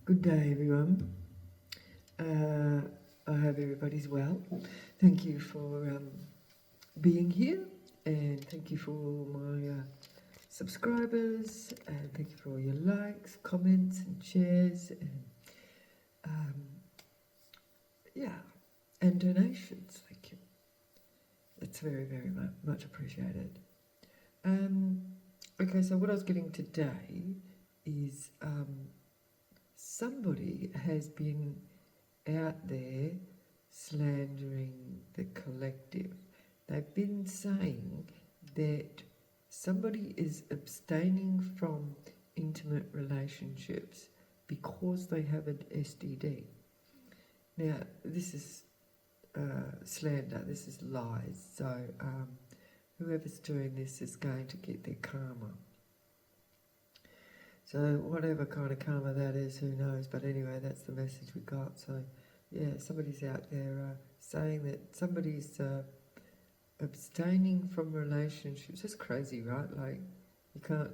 Good day, everyone. I hope everybody's well. Thank you for being here, and thank you for all my subscribers, and thank you for all your likes, comments, and shares, and um, yeah, and donations. Thank you. It's very, very much appreciated. Okay, so what I was getting today is somebody has been out there slandering the collective. They've been saying that somebody is abstaining from intimate relationships because they have an STD. Now, this is slander, this is lies. So, whoever's doing this is going to get their karma. So whatever kind of karma that is, who knows? But anyway, that's the message we got. So yeah, somebody's out there saying that somebody's abstaining from relationships. That's crazy, right? Like, you can't...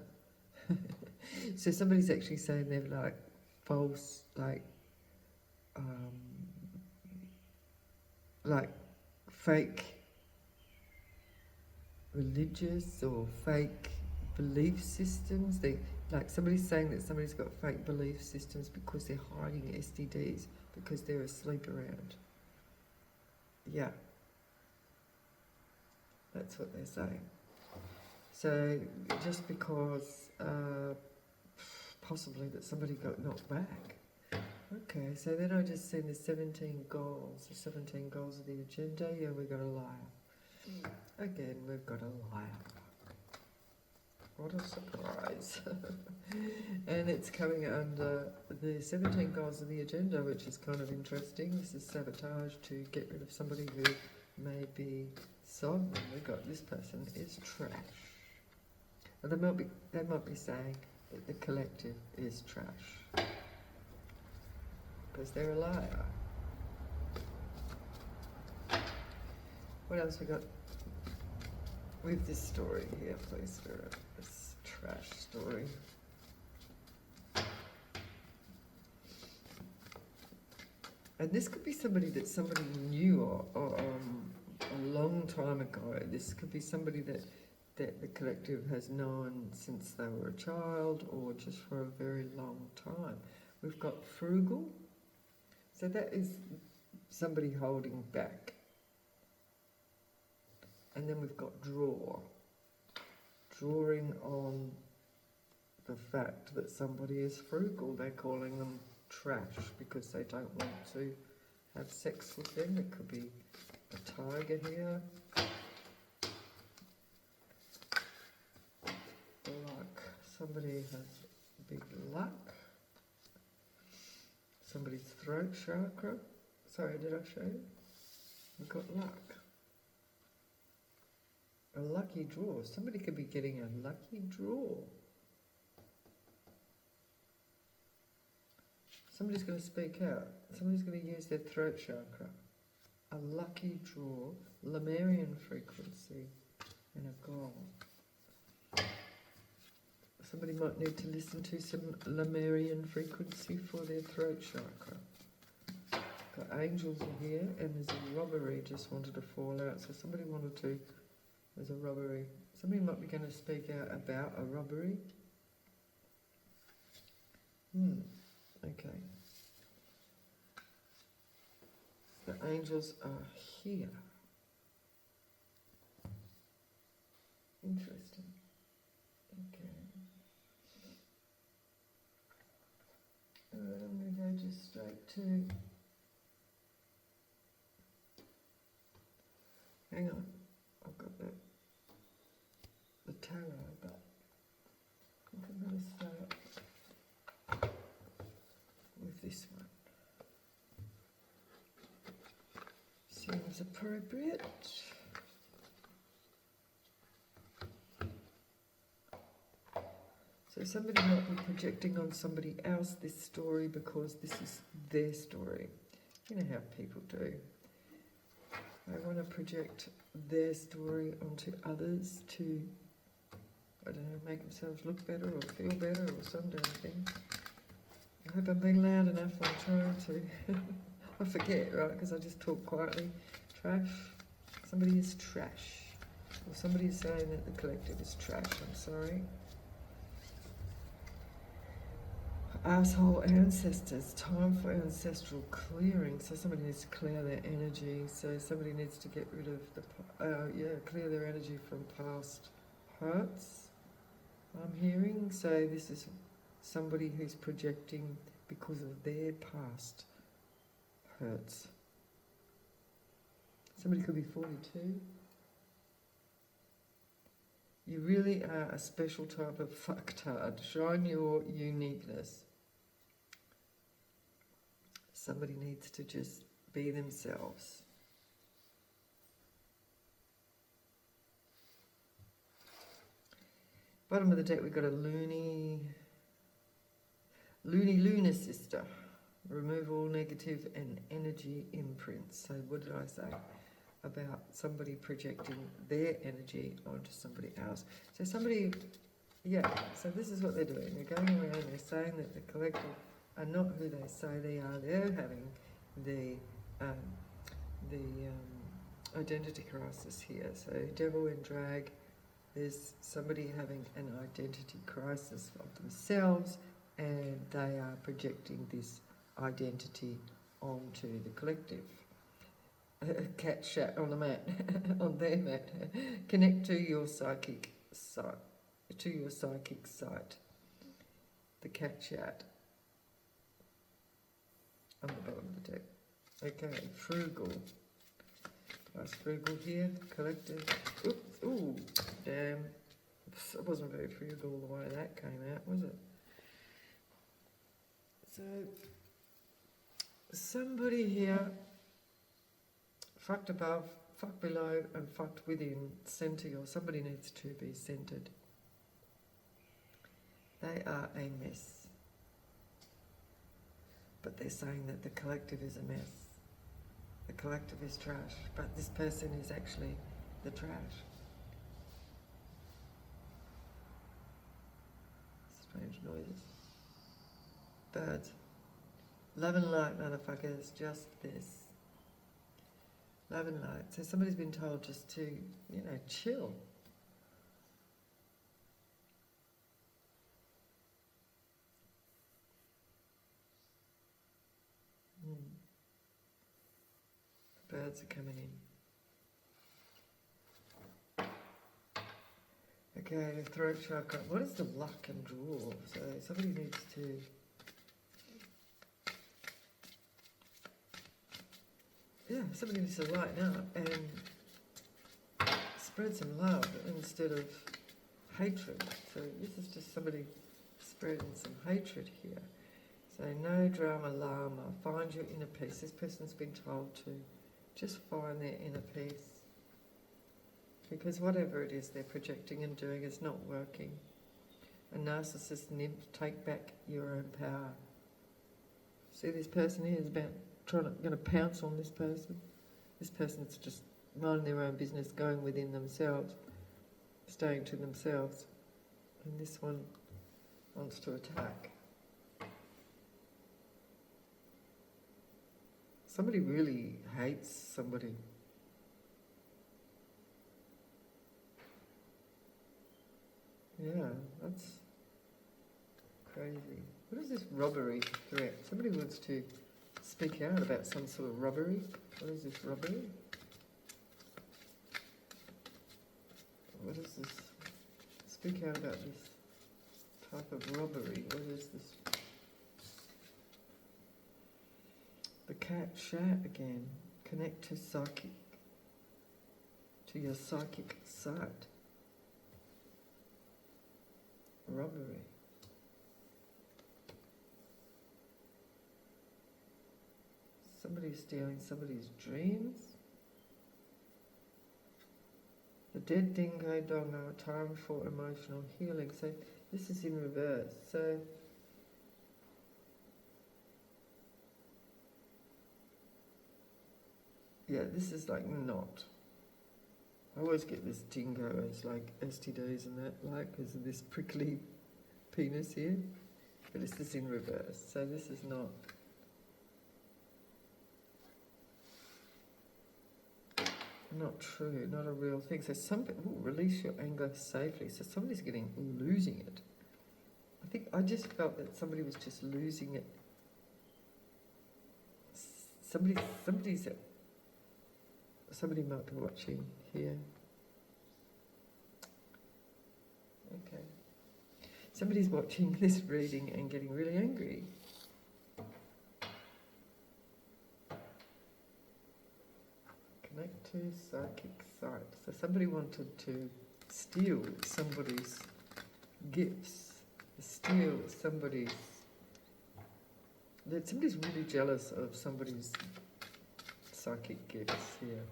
So somebody's actually saying they're like false, like fake religious or fake belief systems. Like somebody's saying that somebody's got fake belief systems because they're hiding STDs because they're asleep around. Yeah, that's what they're saying. So just because possibly that somebody got knocked back. Okay, so then I just seen the 17 goals of the agenda. Yeah, we got a liar. Again, we've got a liar. What a surprise. And it's coming under the 17 goals of the agenda, which is kind of interesting. This is sabotage to get rid of somebody who may be sovereign. We've got this person is trash. And they might be saying that the collective is trash because they're a liar. What else we got with this story here, please, Spirit? This trash story. And this could be somebody that somebody knew or a long time ago. This could be somebody that the collective has known since they were a child or just for a very long time. We've got frugal. So that is somebody holding back. And then we've got drawing on the fact that somebody is frugal. They're calling them trash because they don't want to have sex with them. It could be a tiger here. Luck. Somebody has big luck. Somebody's throat chakra. Sorry, did I show you? We've got luck. A lucky draw. Somebody could be getting a lucky draw. Somebody's going to speak out. Somebody's going to use their throat chakra. A lucky draw, Lemurian frequency, and a goal. Somebody might need to listen to some Lemurian frequency for their throat chakra. Got angels are here, and there's a robbery just wanted to fall out. So somebody wanted to... There's a robbery. Somebody might be going to speak out about a robbery. Okay. The angels are here. Interesting. Okay. Alright, I'm going to go just straight to... Hang on. I've got the tarot, but I think I'm going to start with this one. Seems appropriate. So somebody might be projecting on somebody else this story because this is their story. You know how people do. They want to project their story onto others to, I don't know, make themselves look better or feel better or some damn thing. I hope I'm being loud enough. I'm trying to. I forget, right? Because I just talk quietly. Trash. Somebody is trash. Or somebody is saying that the collective is trash. I'm sorry. Asshole ancestors. Time for ancestral clearing. So somebody needs to clear their energy. So somebody needs to get rid of the... clear their energy from past hurts. I'm hearing. So this is somebody who's projecting because of their past hurts. Somebody could be 42. You really are a special type of fucktard. Shine your uniqueness. Somebody needs to just be themselves. Bottom of the deck, we've got a loony lunar sister. Remove all negative and energy imprints. So what did I say about somebody projecting their energy onto somebody else? So somebody, so this is what they're doing. They're going around, they're saying that the collective are not who they say they are. They're having the identity crisis here. So devil in drag, there's somebody having an identity crisis of themselves, and they are projecting this identity onto the collective. Cat shat on the mat, on their mat. Connect to your psychic sight, The cat chat on the bottom of the deck. Okay, frugal. Nice frugal here, collective. Oops, ooh, damn. It wasn't very frugal the way that came out, was it? So, somebody here, fucked above, fucked below, and fucked within, center, or somebody needs to be centered. They are a mess. But they're saying that the collective is a mess. The collective is trash, but this person is actually the trash. Strange noises. Birds. Love and light, motherfuckers, just this. Love and light. So somebody's been told just to, chill. Birds are coming in. Okay, throat chakra. What is the luck and draw? So somebody needs to... somebody needs to lighten up and spread some love instead of hatred. So this is just somebody spreading some hatred here. So no drama, llama. Find your inner peace. This person's been told to just find their inner peace. Because whatever it is they're projecting and doing is not working. A narcissist nymph, take back your own power. See, this person here is going to pounce on this person. This person's just minding their own business, going within themselves, staying to themselves. And this one wants to attack. Somebody really hates somebody. Yeah, that's crazy. What is this robbery threat? Somebody wants to speak out about some sort of robbery. What is this robbery? What is this? Speak out about this type of robbery. What is this? The cat shat again. Connect to your psychic sight. Robbery. Somebody's stealing somebody's dreams. The dead dingo dongo, time for emotional healing. So this is in reverse. So this is like not. I always get this dingo as like STDs and that, like, because of this prickly penis here. but this is in reverse, so this is not true, not a real thing. So release your anger safely. So somebody's losing it. I just felt that somebody was just losing it. Somebody might be watching here. Okay. Somebody's watching this reading and getting really angry. Connect to psychic sight. So somebody wanted to steal somebody's gifts, somebody's really jealous of somebody's psychic gifts here.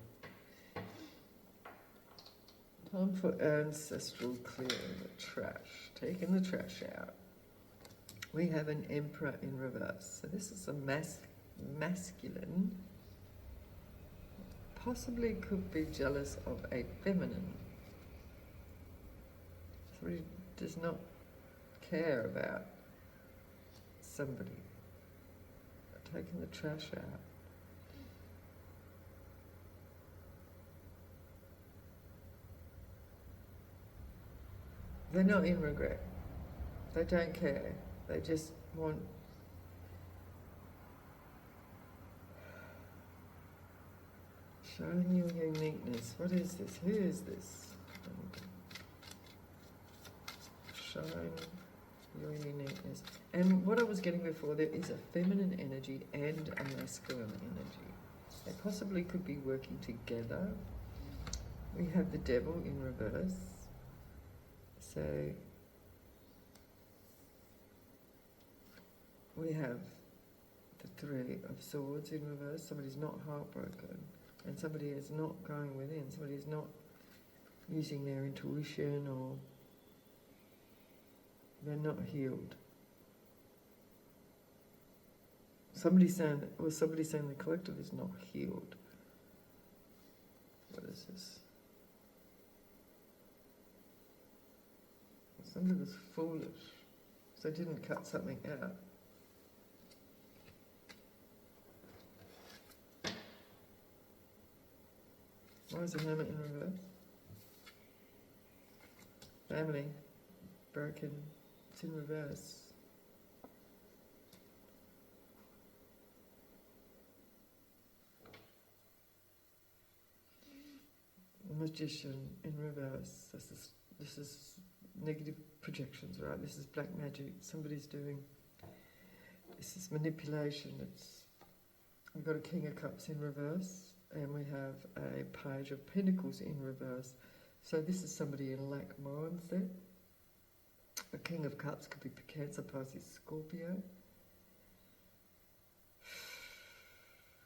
Time for ancestral clearing the trash, taking the trash out. We have an Emperor in reverse. So this is a masculine. Possibly could be jealous of a feminine. Somebody does not care about somebody. Taking the trash out. They're not in regret. They don't care. They just want showing your uniqueness. What is this? Who is this? Showing your uniqueness. And what I was getting before, there is a feminine energy and a masculine energy. They possibly could be working together. We have the Devil in reverse. So we have the Three of Swords in reverse. Somebody's not heartbroken, and somebody is not going within. Somebody is not using their intuition, or they're not healed. Somebody's saying the collective is not healed. What is this? Somebody was foolish, so didn't cut something out. Why is the Hermit in reverse? Family, broken, it's in reverse. Magician in reverse. This is negative projections, right? This is black magic. Somebody's doing. This is manipulation. We've got a King of Cups in reverse, and we have a Page of Pentacles in reverse. So this is somebody in lack mindset. A King of Cups could be Cancer, Pisces, Scorpio.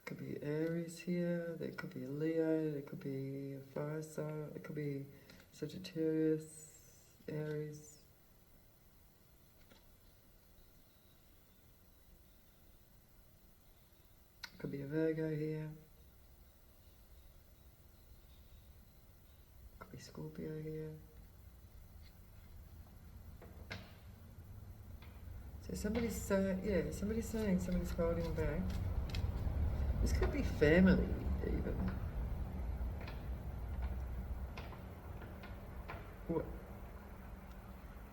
Could be Aries here. There could be a Leo. There could be a fire sign. It could be Sagittarius, Aries. Could be a Virgo here. Could be Scorpio here. So somebody's saying somebody's holding back. This could be family, even.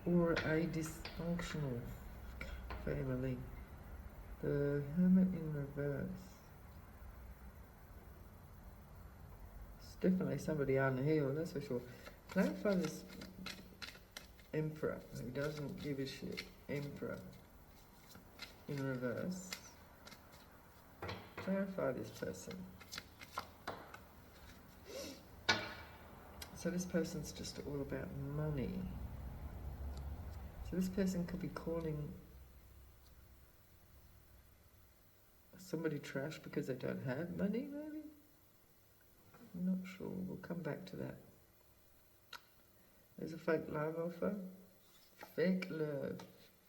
Or a dysfunctional family. The Hermit in reverse. It's definitely somebody unhealed, that's for sure. Clarify this Emperor, who doesn't give a shit. Emperor in reverse. Clarify this person. So this person's just all about money. So this person could be calling somebody trash because they don't have money, maybe? I'm not sure. We'll come back to that. There's a fake love offer. Fake love.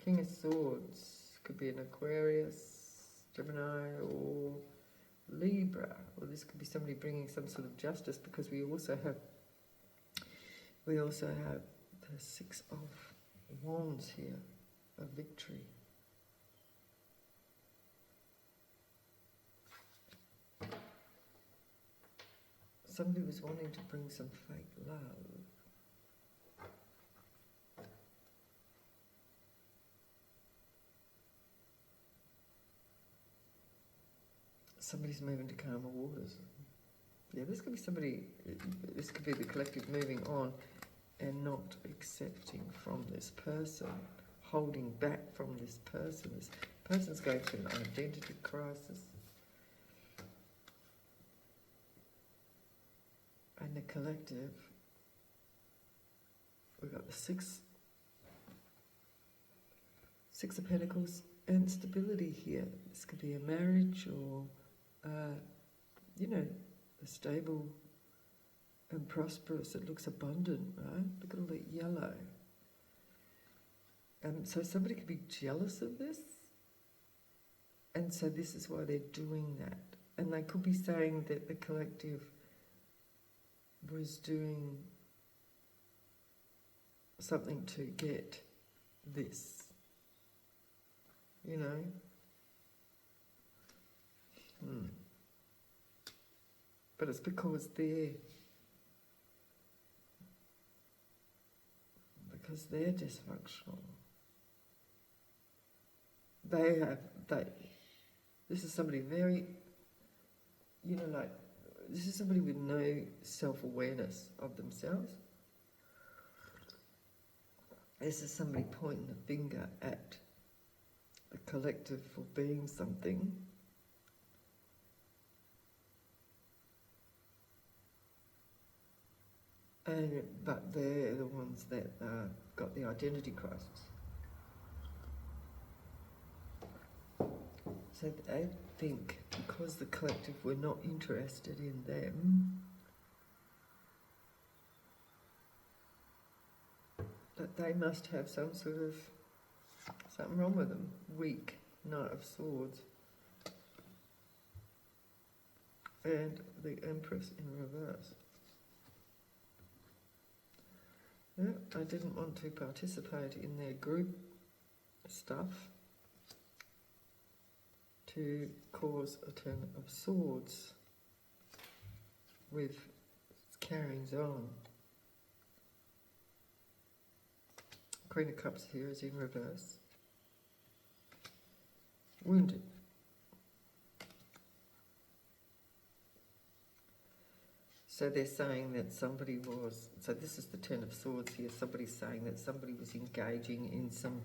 King of Swords. Could be an Aquarius, Gemini, or Libra. Or this could be somebody bringing some sort of justice, because we also have the Six of Wands here, a victory. Somebody was wanting to bring some fake love. Somebody's moving to calmer waters. Yeah, this could be somebody, this could be the collective moving on and not accepting from this person, holding back from this person. This person's going through an identity crisis. And the collective, we've got the Six of Pentacles and stability here. This could be a marriage or, you know, a stable and prosperous. It looks abundant, right? Look at all that yellow. So somebody could be jealous of this. And so this is why they're doing that. And they could be saying that the collective was doing something to get this, you know. But it's because they're dysfunctional. This is somebody very, you know, like, this is somebody with no self-awareness of themselves. This is somebody pointing the finger at the collective for being something. But they're the ones that got the identity crisis. So I think because the collective were not interested in them, that they must have some sort of, something wrong with them. Weak, Knight of Swords. And the Empress in reverse. Yeah, I didn't want to participate in their group stuff to cause a Ten of Swords with carryings on. Queen of Cups here is in reverse. Wounded. So they're saying that somebody was, so this is the Ten of Swords here, somebody's saying that somebody was engaging in some,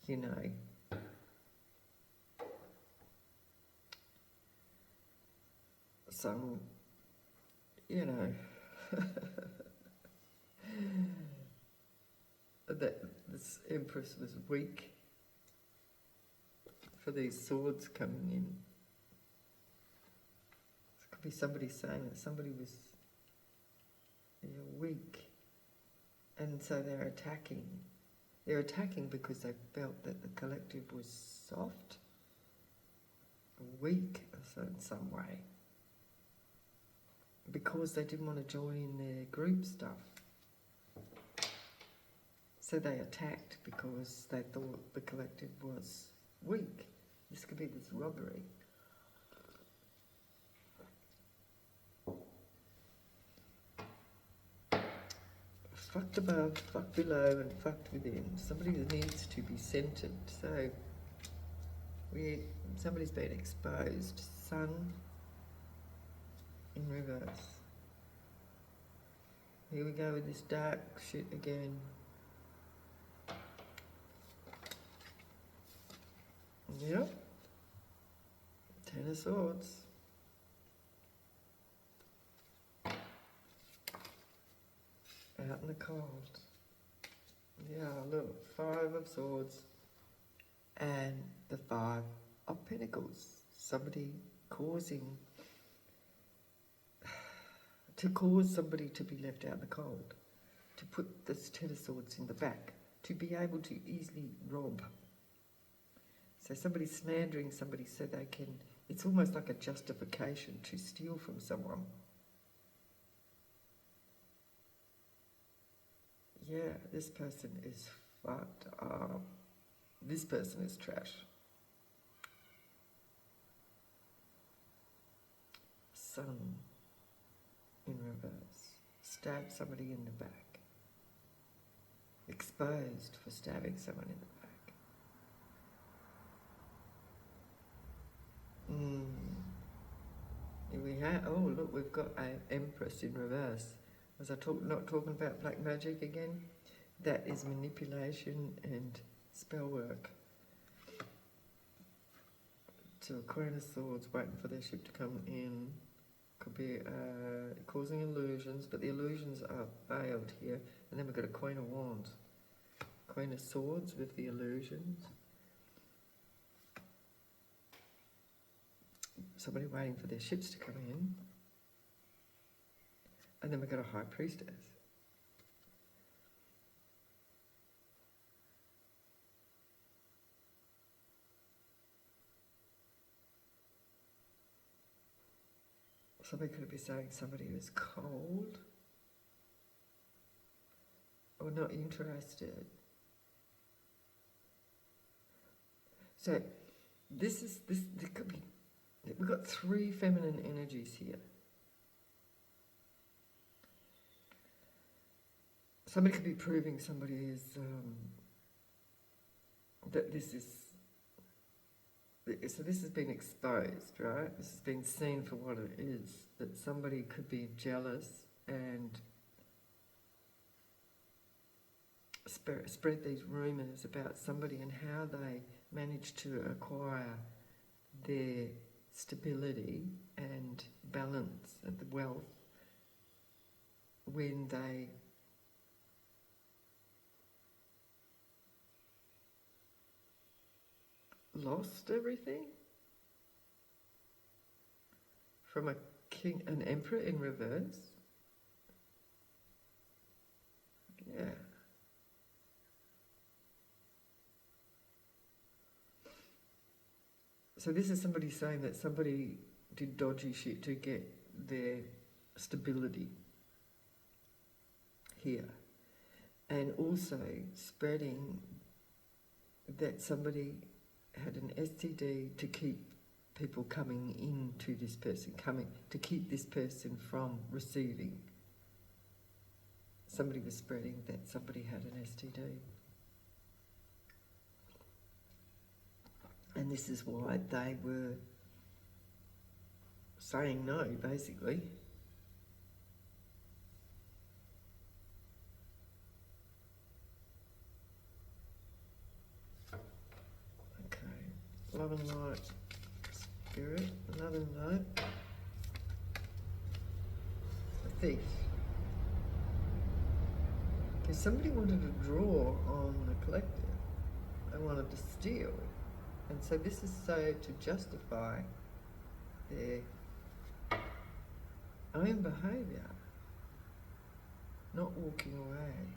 you know, some, you know, that this Empress was weak for these swords coming in. It could be somebody saying that somebody was weak, and so they're attacking. They're attacking because they felt that the collective was soft, weak, so in some way, because they didn't want to join in their group stuff. So they attacked because they thought the collective was weak. This could be this robbery. Fucked above, fucked below, and fucked within. Somebody that needs to be centered. So somebody's been exposed. Sun in reverse. Here we go with this dark shit again. Yep. Ten of Swords. Out in the cold. Yeah, look, Five of Swords and the Five of Pentacles. Somebody to cause somebody to be left out in the cold, to put this Ten of Swords in the back, to be able to easily rob. So somebody's slandering somebody so they can, it's almost like a justification to steal from someone. Yeah, this person is fucked up. This person is trash. Sun in reverse. Stab somebody in the back. Exposed for stabbing someone in the back. Here we have, oh look, we've got an Empress in reverse. Was I not talking about black magic again? That is manipulation and spell work. So a Queen of Swords waiting for their ship to come in. Could be causing illusions, but the illusions are veiled here. And then we've got a Queen of Wands. Queen of Swords with the illusions. Somebody waiting for their ships to come in. And then we've got a High Priestess. Somebody could be saying somebody who's cold or not interested. So this could be, we've got three feminine energies here. Somebody could be proving somebody is, that this is, so this has been exposed, right? This has been seen for what it is, that somebody could be jealous and spread these rumours about somebody and how they managed to acquire their stability and balance and the wealth when they lost everything. From a king, an emperor in reverse. Yeah. So this is somebody saying that somebody did dodgy shit to get their stability here. And also spreading that somebody had an STD to keep people coming into this person, to keep this person from receiving. Somebody was spreading that somebody had an STD. And this is why they were saying no, basically. Love and light, spirit, another note. A thief. If somebody wanted to draw on the collective, they wanted to steal. And so this is so to justify their own behaviour. Not walking away,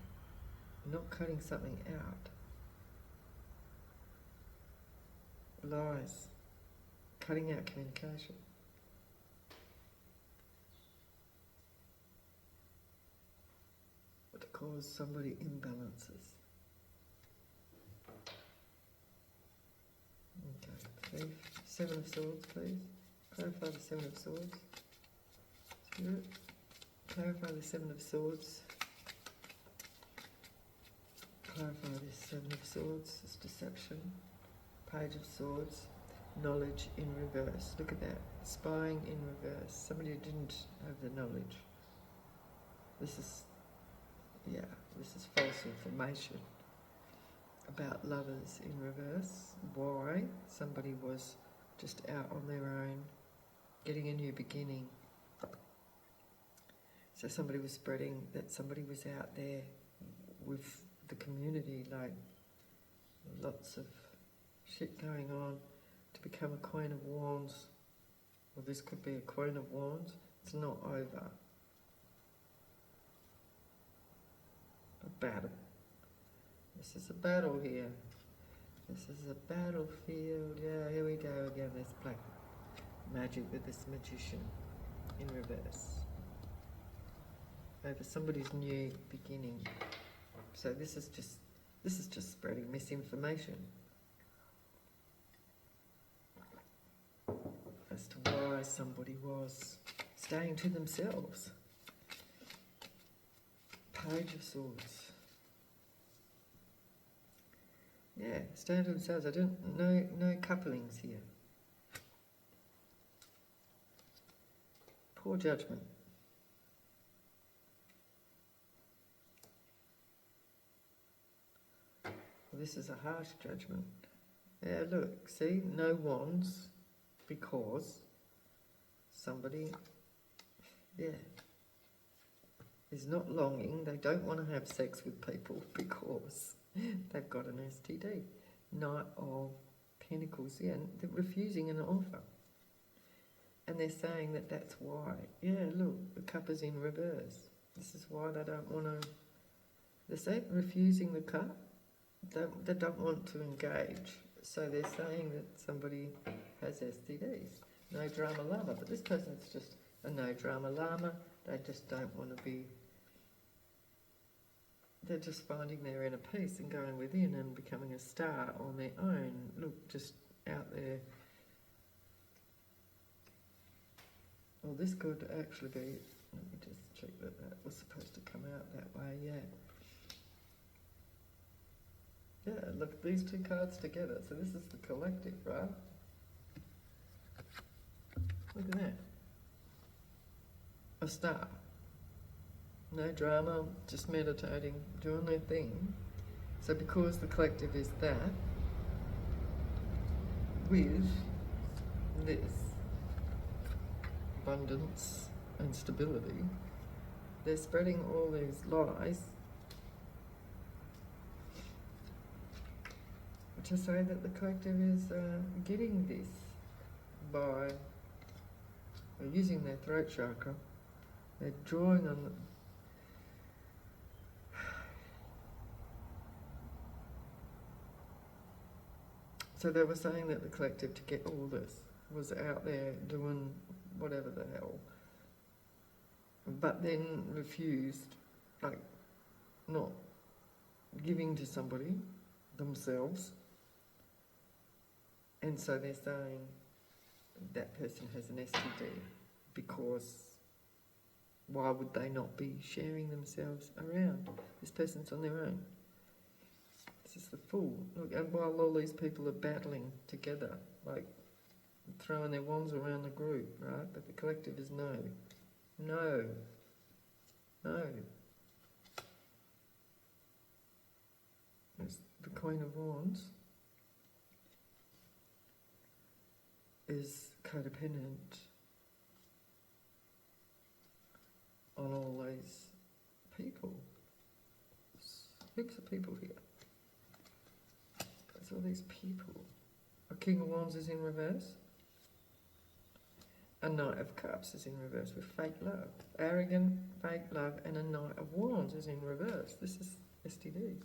not cutting something out. Lies, cutting out communication. To cause somebody imbalances. Okay, thief. Seven of Swords, please. Clarify the Seven of Swords. Spirit, clarify the Seven of Swords. Clarify this Seven of Swords, this deception. Page of Swords, knowledge in reverse. Look at that, spying in reverse. Somebody who didn't have the knowledge. This is, yeah, this is false information about lovers in reverse. Why? Somebody was just out on their own, getting a new beginning. So somebody was spreading that somebody was out there with the community, like lots of shit going on, to become a Queen of Wands. Well, this could be a Queen of Wands. It's not over. A battle. This is a battle here. This is a battlefield. Yeah, here we go again. There's black magic with this magician in reverse. Over somebody's new beginning. So this is just spreading misinformation as to why somebody was staying to themselves. Page of Swords. Yeah, stand to themselves. I don't, no couplings here. Poor judgment. Well, this is a harsh judgment. Yeah, look, see, no wands, because somebody, yeah, is not longing. They don't want to have sex with people because they've got an STD. Knight of Pentacles, yeah, and they're refusing an offer. And they're saying that that's why. Yeah, look, the cup is in reverse. This is why they don't want to, they're saying refusing the cup. They don't want to engage. So they're saying that somebody has STDs. No drama llama. But this person's just a no drama llama. They just don't want to be, they're just finding their inner peace and going within and becoming a star on their own. Look, just out there. Well, this could actually be, let me just check that that was supposed to come out that way, yeah. Yeah, look, these two cards together. So this is the collective, right? Look at that. A star. No drama, just meditating, doing their thing. So because the collective is that, with this abundance and stability, they're spreading all these lies to say that the collective is getting this by using their throat chakra. They're drawing on the, so they were saying that the collective, to get all this, was out there doing whatever the hell, but then refused, like, not giving to somebody themselves. And so they're saying that person has an STD because why would they not be sharing themselves around? This person's on their own. This is the Fool. Look, and while all these people are battling together, like throwing their wands around the group, right? But the collective is no. No. No. It's the Queen of Wands is codependent on all these people. Heaps of people here. There's all these people. A King of Wands is in reverse. A Knight of Cups is in reverse with fake love. Arrogant, fake love, and a Knight of Wands is in reverse. This is STDs.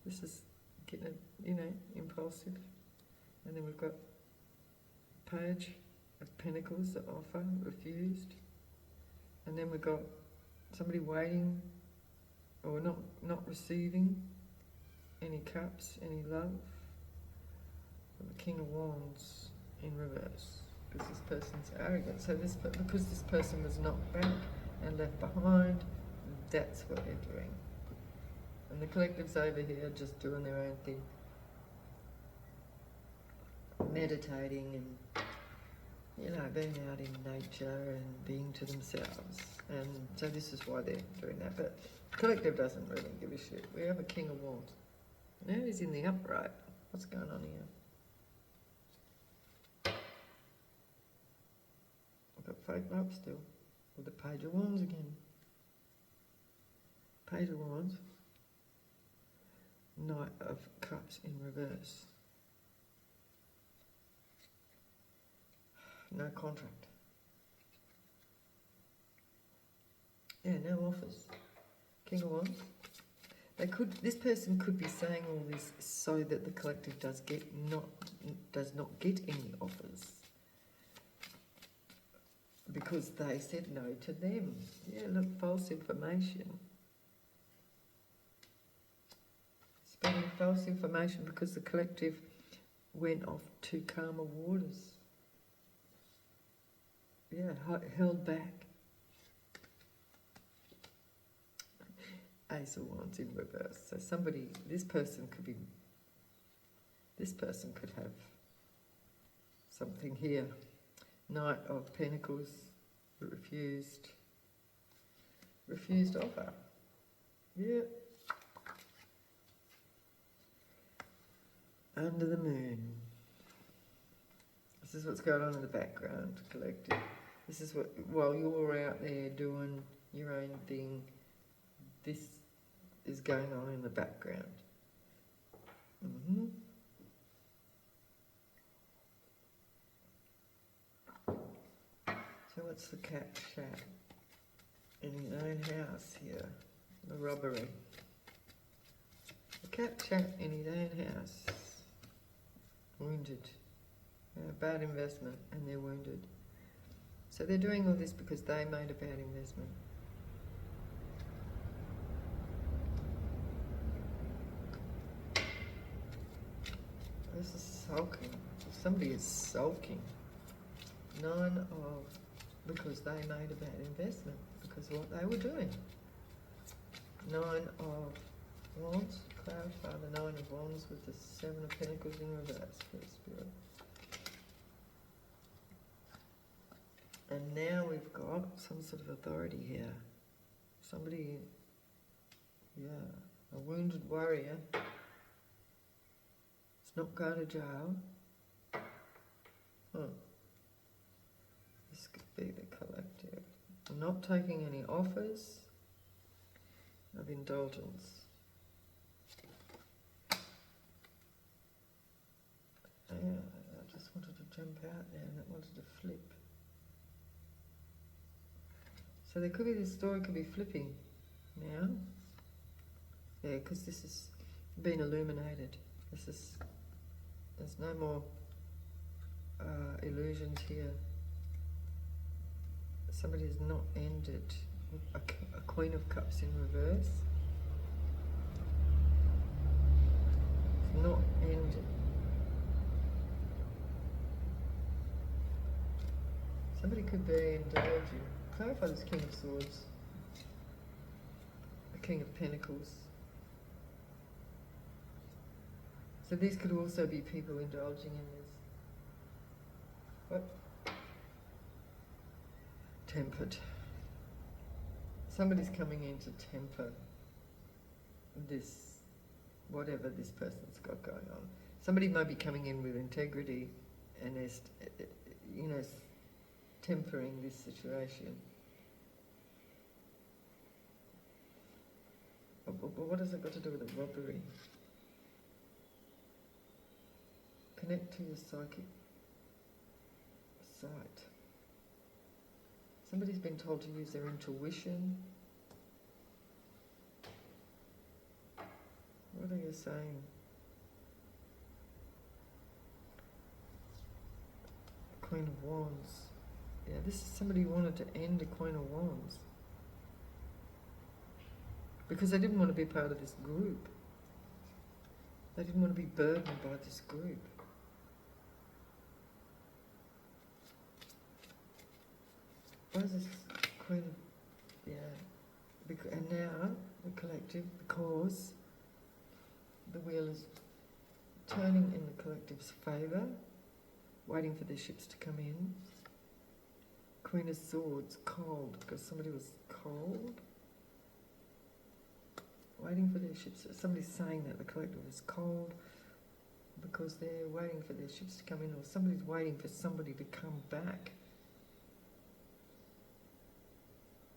This is getting, impulsive. And then we've got Page of Pentacles, the offer, refused. And then we've got somebody waiting or not receiving any cups, any love. And the King of Wands in reverse, because this person's arrogant. So because this person was knocked back and left behind, that's what they're doing. And the collective's over here just doing their own thing, meditating and being out in nature and being to themselves. And so this is why they're doing that. But the collective doesn't really give a shit. We have a King of Wands. Now he's in the upright. What's going on here? I've got fake love still. With the Page of Wands again. Page of Wands. Knight of Cups in reverse. No contract. Yeah, no offers. King of Wands. This person could be saying all this so that the collective does not get any offers, because they said no to them. Yeah, look, false information. Spreading false information because the collective went off to calmer waters. Yeah, held back. Ace of Wands in reverse. So somebody, this person could have something here. Knight of Pentacles, refused offer. Yeah. Under the moon. This is what's going on in the background, collective. This is what, while you're out there doing your own thing, this is going on in the background. So what's the cat chat in his own house here? The robbery. The cat chat in his own house. Wounded. Bad investment, and they're wounded. So they're doing all this because they made a bad investment. This is sulking. Somebody is sulking. Because they made a bad investment, because of what they were doing. 9 of Wands, clarify the 9 of Wands with the 7 of Pentacles in reverse for the Spirit. And now we've got some sort of authority here. Somebody, a wounded warrior. It's not going to jail. This could be the collective. I'm not taking any offers of indulgence. Yeah, I just wanted to jump out there and it wanted to flip. So there could be, this story could be flipping now. Yeah, because this has been illuminated. There's no more illusions here. Somebody has not ended. A Queen of Cups in reverse. It's not ended. Somebody could be indulging. Clarify this King of Swords. The King of Pentacles. So these could also be people indulging in this. What? Tempered. Somebody's coming in to temper this, whatever this person's got going on. Somebody might be coming in with integrity and is, tempering this situation. But what has it got to do with a robbery? Connect to your psychic sight. Somebody's been told to use their intuition. What are you saying? Queen of Wands. Yeah, this is somebody who wanted to end a Queen of Wands. Because they didn't want to be part of this group. They didn't want to be burdened by this group. Why is this Queen of... Yeah. And now, the collective, because the wheel is turning in the collective's favour, waiting for their ships to come in. Queen of Swords, cold, because somebody was cold. Waiting for their ships. Somebody's saying that the collective is cold because they're waiting for their ships to come in, or somebody's waiting for somebody to come back.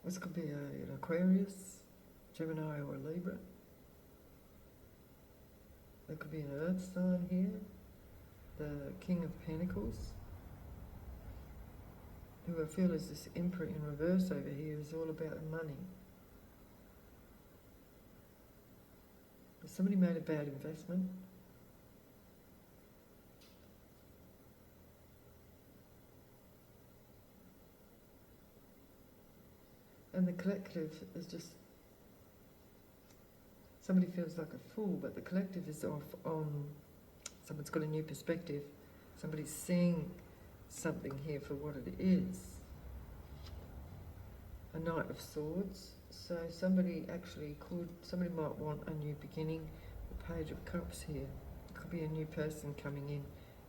This could be an Aquarius, Gemini or a Libra. There could be an earth sign here. The King of Pentacles, who I feel is this Emperor in reverse over here, is all about money. Somebody made a bad investment. And the collective is just... Somebody feels like a fool, but the collective is off on... Someone's got a new perspective. Somebody's seeing something here for what it is. A Knight of Swords. So somebody might want a new beginning. The Page of Cups here. It could be a new person coming in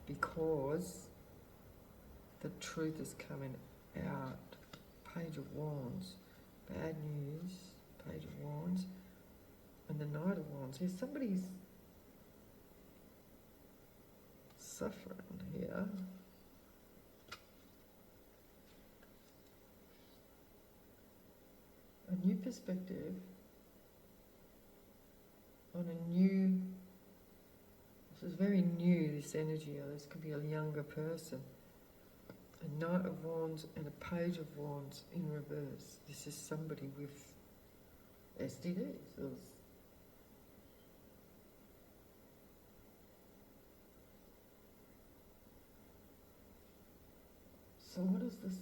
because the truth is coming out. Page of Wands. Bad news. Page of Wands. And the Knight of Wands. Here somebody's suffering here. A new perspective on a new, this is very new, this energy, or this could be a younger person. A Knight of Wands and a Page of Wands in reverse. This is somebody with STDs. So what is this?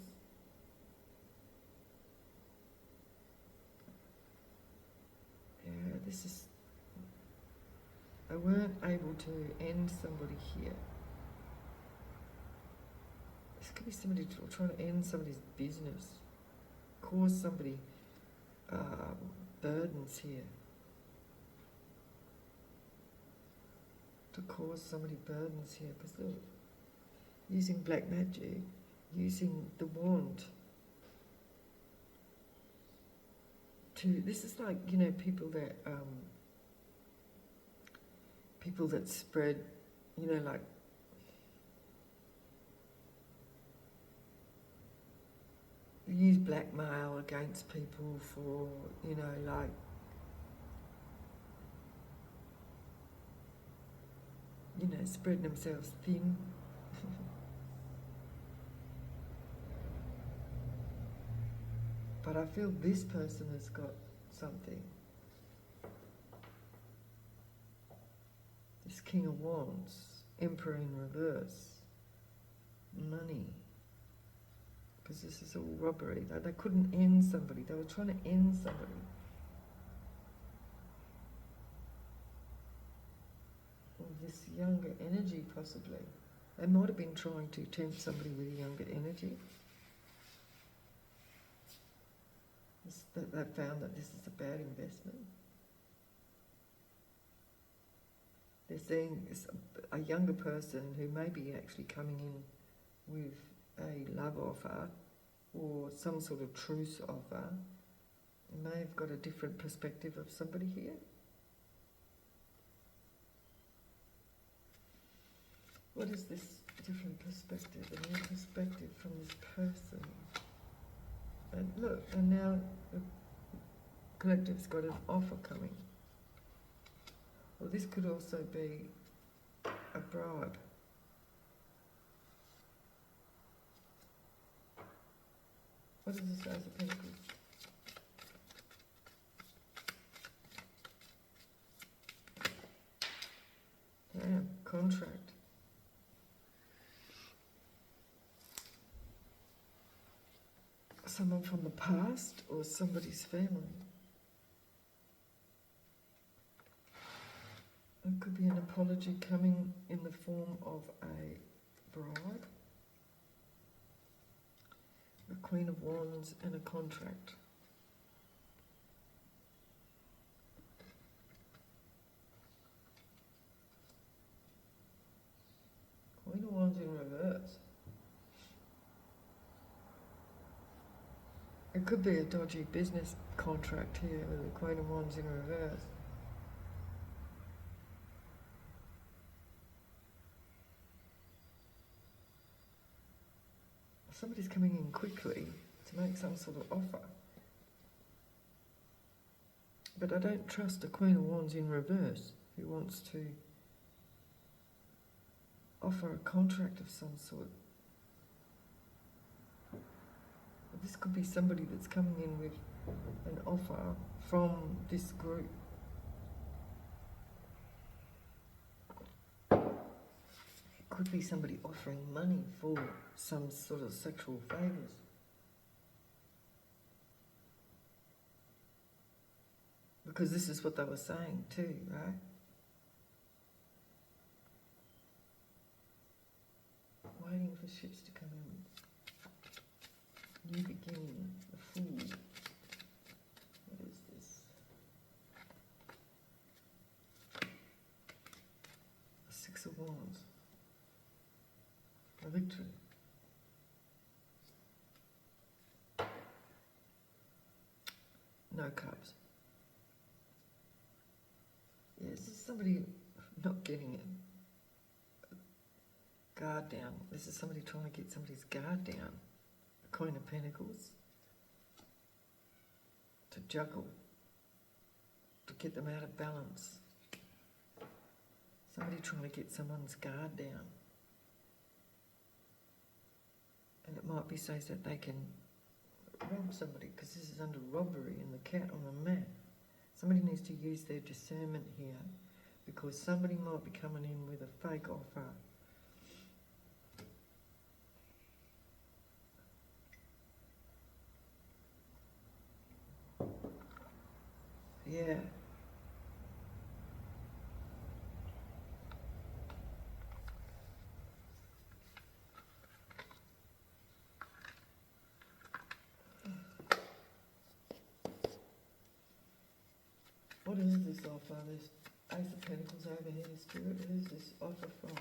Yeah, this is, I weren't able to end somebody here. This could be somebody trying to end somebody's business, cause somebody burdens here. To cause somebody burdens here, because look, using black magic, using the wand to, this is like, you know, people that spread, you know, like use blackmail against people for, you know, like spreading themselves thin. But I feel this person has got something. This King of Wands, Emperor in reverse, money. Because this is all robbery. They couldn't end somebody. They were trying to end somebody. Or this younger energy, possibly. They might have been trying to tempt somebody with a younger energy. They found that this is a bad investment. They're seeing a younger person who may be actually coming in with a love offer or some sort of truce offer. They may have got a different perspective of somebody here. What is this different perspective? A new perspective from this person. And look, and now the collective's got an offer coming. Well, this could also be a bribe. What does this Ace of Pentacles? Yeah, contract. Someone from the past or somebody's family. It could be an apology coming in the form of a bribe, a Queen of Wands and a contract. Queen of Wands in reverse. It could be a dodgy business contract here with the Queen of Wands in reverse. Somebody's coming in quickly to make some sort of offer. But I don't trust a Queen of Wands in reverse who wants to offer a contract of some sort. But this could be somebody that's coming in with an offer from this group. Could be somebody offering money for some sort of sexual favours. Because this is what they were saying too, right? Waiting for ships to come in. New beginning, the Fool. No cups. Yes, this is somebody not getting it. Guard down. This is somebody trying to get somebody's guard down. Queen of Pentacles. To juggle. To get them out of balance. Somebody trying to get someone's guard down. And it might be so that they can rob somebody, because this is under robbery and the cat on the mat. Somebody needs to use their discernment here, because somebody might be coming in with a fake offer. Yeah. What is this offer? This Ace of Pentacles over here, Spirit. Who's this offer from?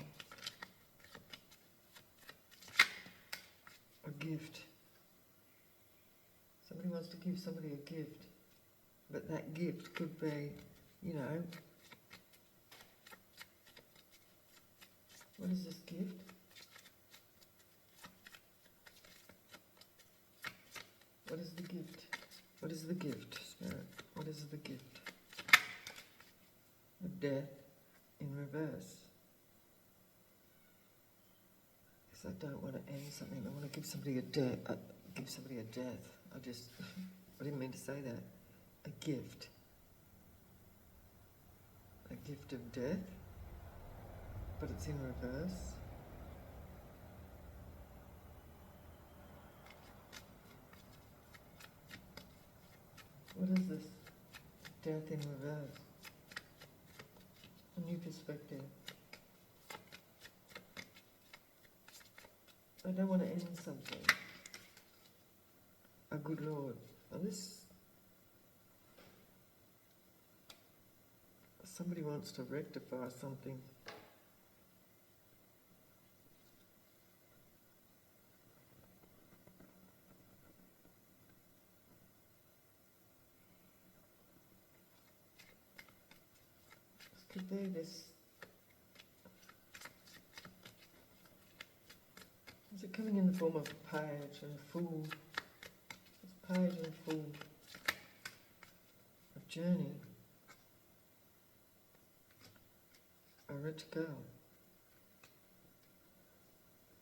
A gift. Somebody wants to give somebody a gift. But that gift could be, you know, what is this gift? What is the gift? What is the gift, Spirit? What is the gift? The death in reverse. Because I don't want to end something. I want to give somebody a death. Give somebody a death. I didn't mean to say that. A gift. A gift of death. But it's in reverse. What is this? Death in reverse. A new perspective. I don't want to end something. A good Lord. And this, somebody wants to rectify something. Could be this. Is it coming in the form of page and fool? It's page and fool. A journey. A rich girl.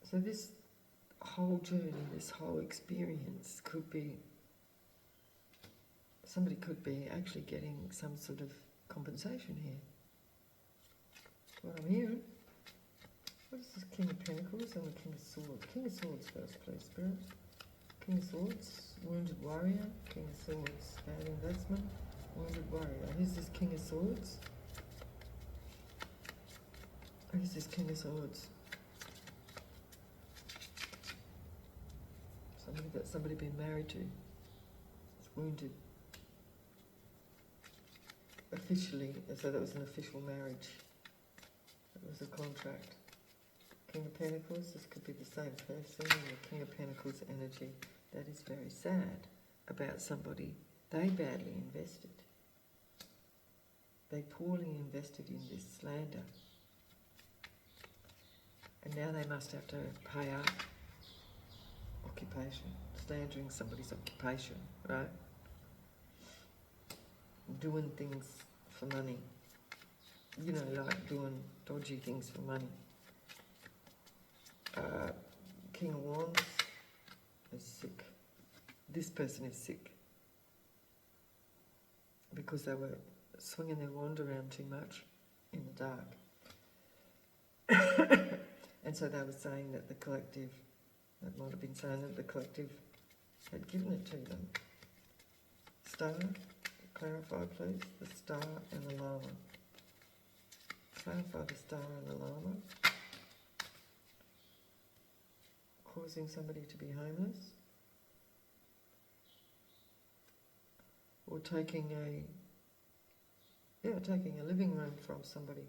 So this whole journey, this whole experience could be, somebody could be actually getting some sort of compensation here. What I'm hearing. What is this King of Pentacles and the King of Swords? King of Swords first, please, Spirit. King of Swords, Wounded Warrior. King of Swords, Bad Investment. Wounded Warrior. Who's this King of Swords? Who's this King of Swords? Somebody that somebody been married to. It's wounded. Officially, so that was an official marriage. It was a contract. King of Pentacles, this could be the same person in the King of Pentacles energy. That is very sad about somebody they badly invested. They poorly invested in this slander. And now they must have to pay up. Occupation. Slandering somebody's occupation, right? Doing things for money. You know, like doing dodgy things for money. King of Wands is sick. This person is sick because they were swinging their wand around too much in the dark. And so they were saying that the collective, that might have been saying that the collective had given it to them. Star, clarify please, the star and the llama. Clarify the star and the llama. Causing somebody to be homeless. Or taking a living room from somebody.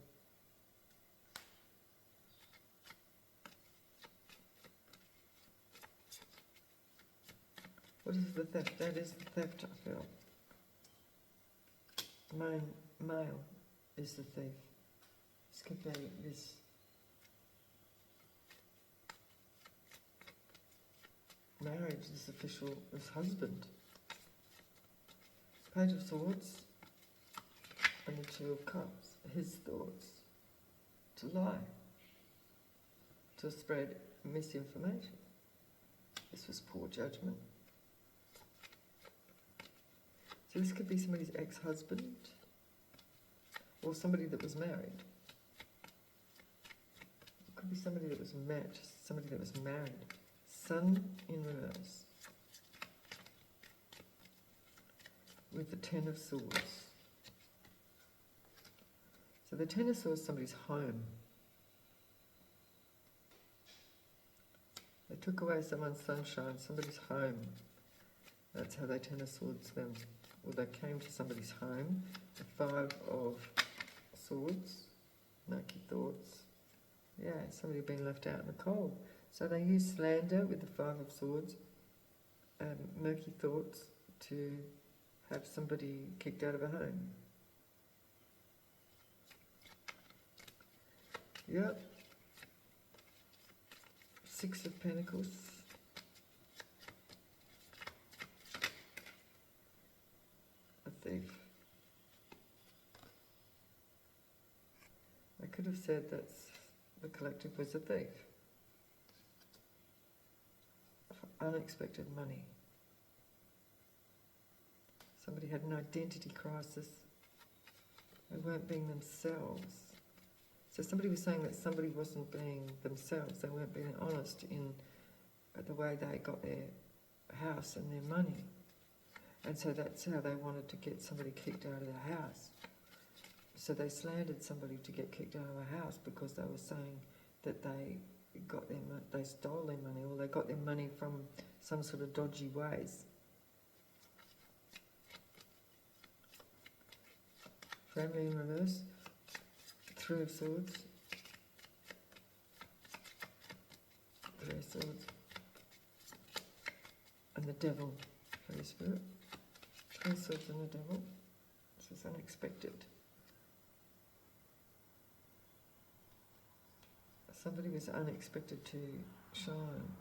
What is the theft? That is the theft, I feel. Male is the thief. This could be this marriage, this official, this husband. Page of Swords and the Two of Cups. His thoughts. To lie. To spread misinformation. This was poor judgment. So this could be somebody's ex-husband or somebody that was married. It could be somebody that was somebody that was married. Sun in reverse. With the Ten of Swords. So the Ten of Swords is somebody's home. They took away someone's sunshine, somebody's home. That's how they Ten of Swords them. Or they came to somebody's home. The Five of Swords, murky thoughts. Yeah, somebody been left out in the cold. So they use slander with the Five of Swords, murky thoughts, to have somebody kicked out of a home. Yep. Six of Pentacles. A thief. I could have said that the collective was a thief. Unexpected money. Somebody had an identity crisis. They weren't being themselves. So somebody was saying that somebody wasn't being themselves. They weren't being honest in the way they got their house and their money. And so that's how they wanted to get somebody kicked out of the house. So they slandered somebody to get kicked out of a house because they were saying that they stole their money, or they got their money from some sort of dodgy ways. Family in reverse. Three of Swords. Three of Swords. And the Devil, Holy Spirit. Three of Swords and the Devil. This is unexpected. Somebody was unexpected to shine.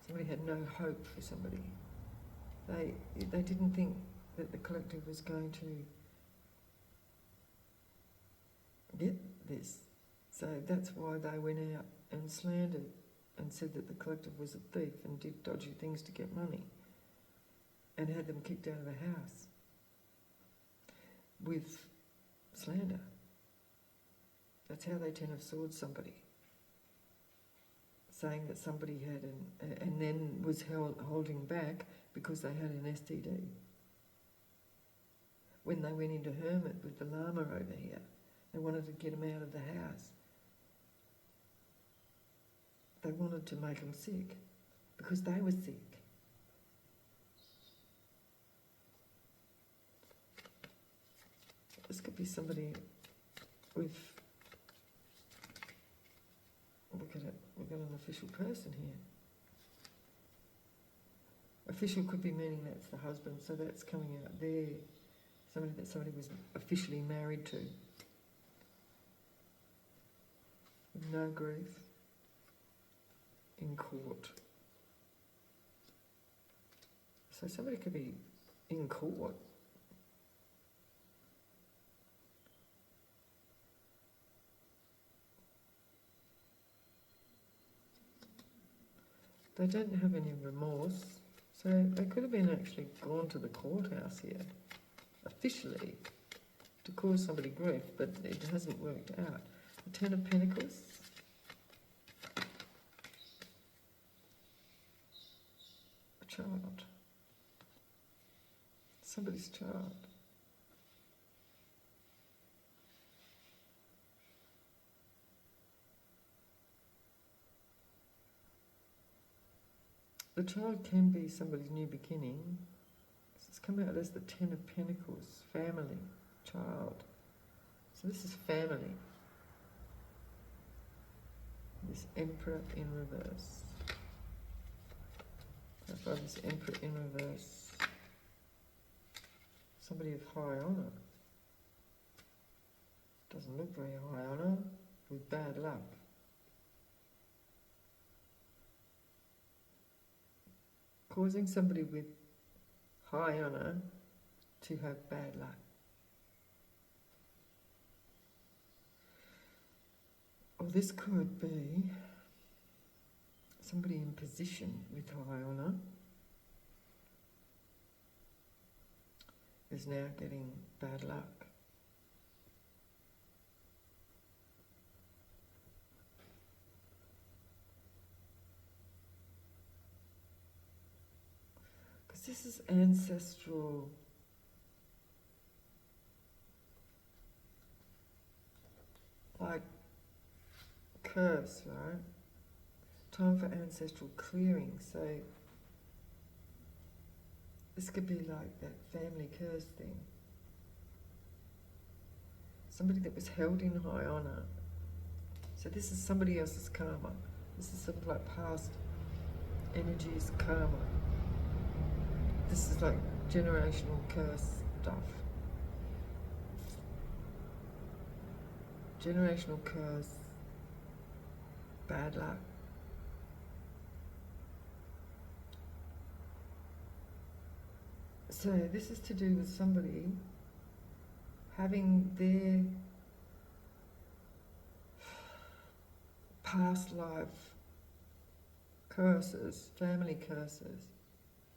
Somebody had no hope for somebody. They didn't think that the collective was going to get this. So that's why they went out and slandered and said that the collective was a thief and did dodgy things to get money and had them kicked out of the house with slander. That's how they Ten of Swords somebody. Saying that somebody had and then was holding back because they had an STD. When they went into hermit with the Lama over here, they wanted to get him out of the house. They wanted to make him sick because they were sick. This could be somebody with, look at it, we've got an official person here. Official could be meaning that's the husband, so that's coming out there. Somebody that somebody was officially married to. With no grief. In court. So somebody could be in court. They don't have any remorse, so they could have been actually gone to the courthouse here, officially, to cause somebody grief, but it hasn't worked out. The Ten of Pentacles. A child. Somebody's child. The child can be somebody's new beginning. It's come out as the Ten of Pentacles, family, child. So this is family. This Emperor in reverse. I find this Emperor in reverse. somebody of high honour. Doesn't look very high honour, with bad luck. Causing somebody with high honour to have bad luck. Or this could be somebody in position with high honour is now getting bad luck. Because this is ancestral like curse, right? Time for ancestral clearing. So this could be like that family curse thing. Somebody that was held in high honour. So this is somebody else's karma. This is sort of like past energies karma. This is like generational curse stuff. Generational curse, bad luck. So this is to do with somebody having their past life curses, family curses,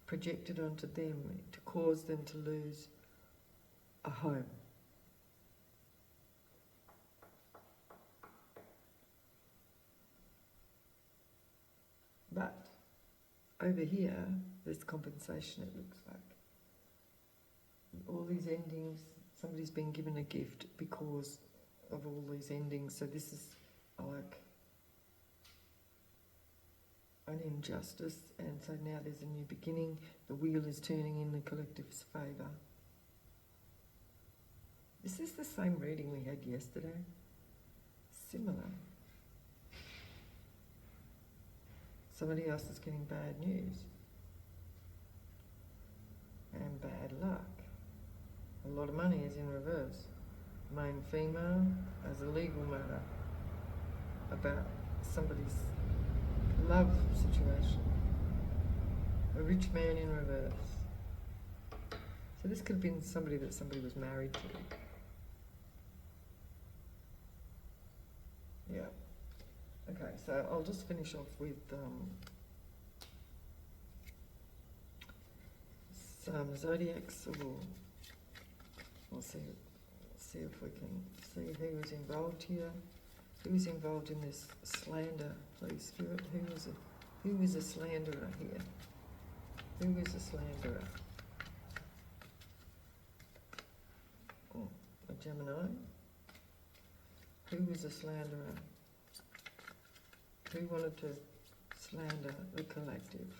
projected onto them to cause them to lose a home. But over here, there's compensation, it looks like. All these endings, somebody's been given a gift because of all these endings. So this is like an injustice, and so now there's a new beginning. The wheel is turning in the collective's favour. Is this the same reading we had yesterday? Similar. Somebody else is getting bad news and bad luck. A lot of money is in reverse. Main female as a legal matter about somebody's love situation. A rich man in reverse. So this could have been somebody that somebody was married to. Yeah. Okay, so I'll just finish off with some zodiacs, or we'll see if we can see who was involved here. Who was involved in this slander, please, Spirit? Who was a slanderer here? Who was a slanderer? Oh, a Gemini. Who was a slanderer? Who wanted to slander the collective?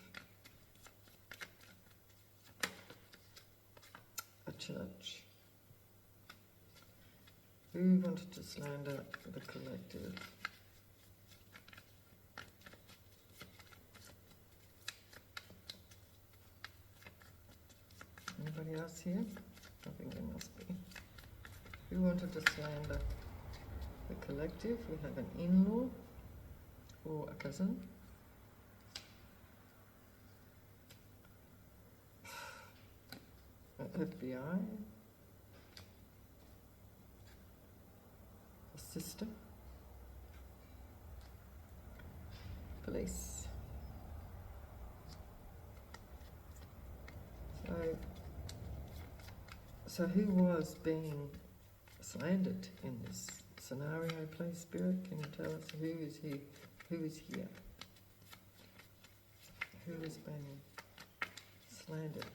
A church. Who wanted to slander the collective? Anybody else here? I think there must be. Who wanted to slander the collective? We have an in-law or a cousin. FBI. Sister, police. So who was being slandered in this scenario, please, Spirit? Can you tell us who is here? Who is here? Who is being slandered?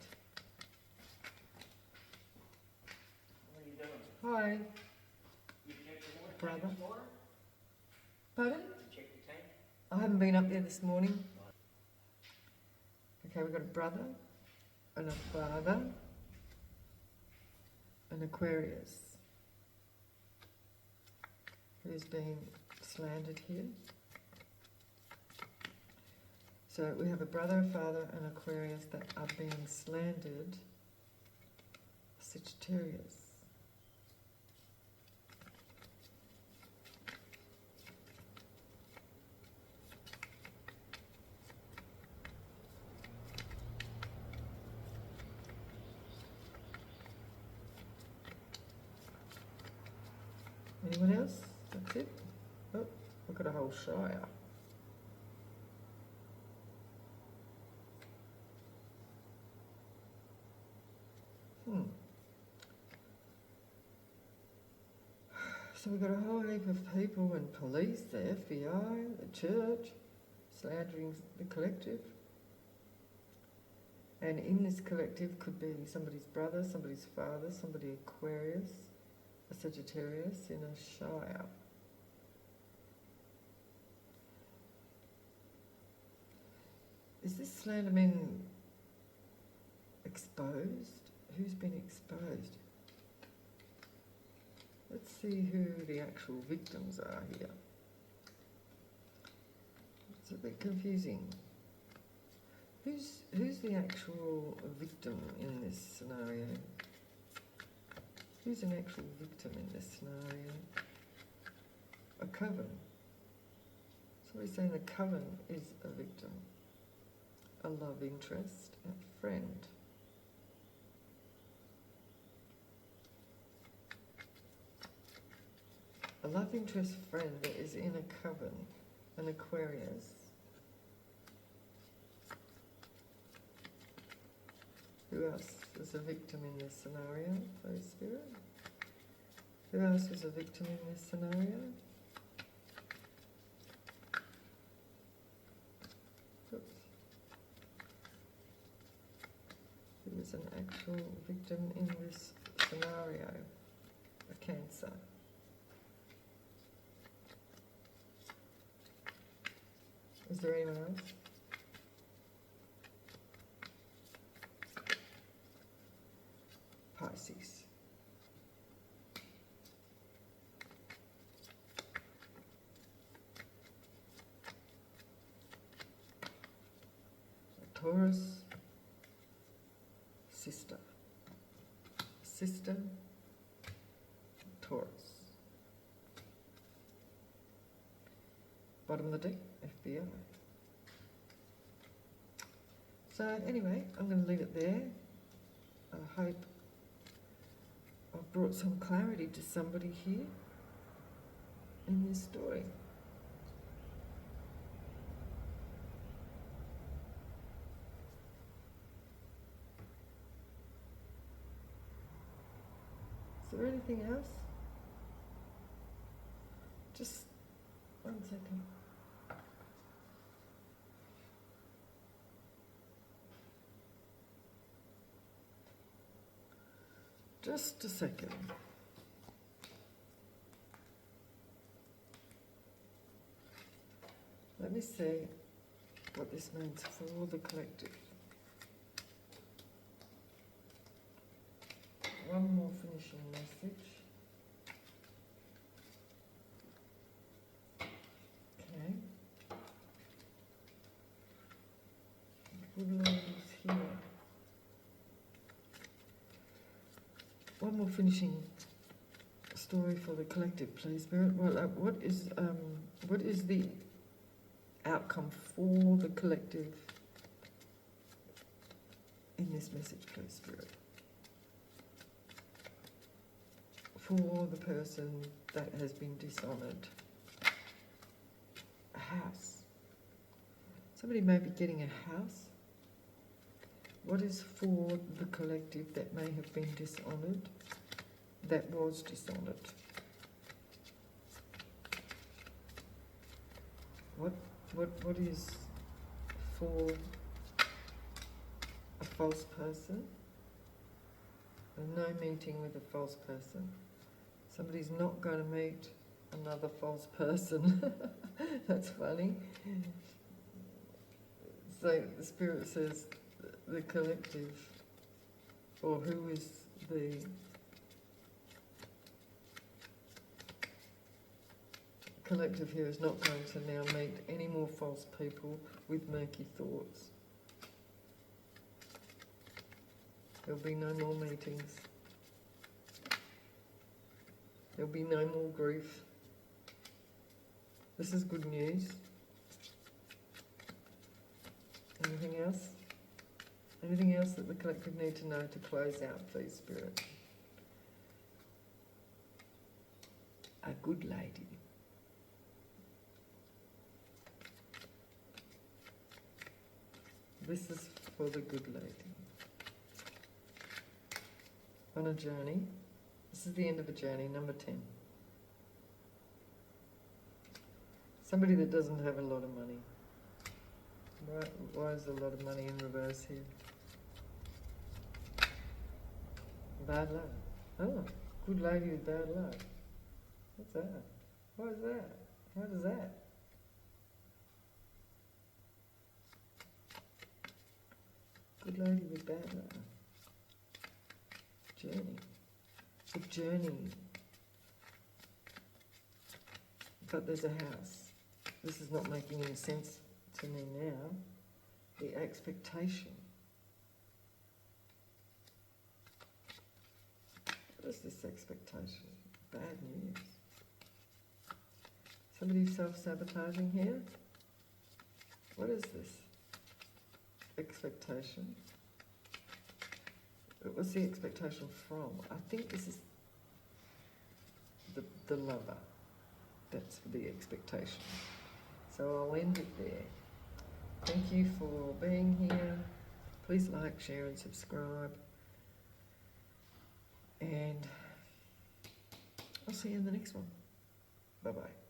What are you doing? Hi. You checked the water Brother. tank this morning? Pardon? You checked the tank? I haven't been up there this morning. Okay, we've got a brother and a father, an Aquarius, who's being slandered here. So we have a brother, a father, and Aquarius that are being slandered. Sagittarius. Anyone else? That's it? Oh, we've got a whole Shire. So we've got a whole heap of people and police, the FBI, the church, slandering the collective. And in this collective could be somebody's brother, somebody's father, somebody Aquarius, a Sagittarius in a Shire. Is this slanderman exposed? Who's been exposed? Let's see who the actual victims are here. It's a bit confusing. Who's the actual victim in this scenario? Who's an actual victim in this scenario? A coven. Somebody's saying the coven is a victim. A love interest, a friend. A love interest friend that is in a coven, an Aquarius. Who else is a victim in this scenario, Holy Spirit? Who else is a victim in this scenario? Oops. Who is an actual victim in this scenario? A Cancer. Is there anyone else? Pisces. Taurus. Sister. Sister. Taurus. Bottom of the deck, FBI. So anyway, I'm going to leave it there. I hope I've brought some clarity to somebody here in this story. Is there anything else? Just 1 second. Just a second. Let me see what this means for the collective. One more finishing message. Okay. Good Lord is here. One more finishing story for the collective, please, Spirit. Well, what is the outcome for the collective in this message, please, Spirit? For the person that has been dishonoured. A house. Somebody may be getting a house. What is for the collective that may have been dishonoured, that was dishonoured? What is for a false person? No meeting with a false person. Somebody's not going to meet another false person. That's funny. So the Spirit says the collective, or who is the collective here, is not going to now meet any more false people with murky thoughts. There'll be no more meetings. There'll be no more grief. This is good news. Anything else? Anything else that the collective need to know to close out, please, Spirit? A good lady. This is for the good lady. On a journey. This is the end of a journey, number 10. Somebody that doesn't have a lot of money. Why is a lot of money in reverse here? Bad luck. Oh, good lady with bad luck. What's that? What is that? What is that? Good lady with bad luck. Journey. The journey. But there's a house. This is not making any sense to me now. The expectation. What is this expectation? Bad news. Somebody self-sabotaging here? What is this? Expectation. What's the expectation from? I think this is the lover. That's the expectation. So I'll end it there. Thank you for being here. Please like, share and subscribe. And I'll see you in the next one. Bye-bye.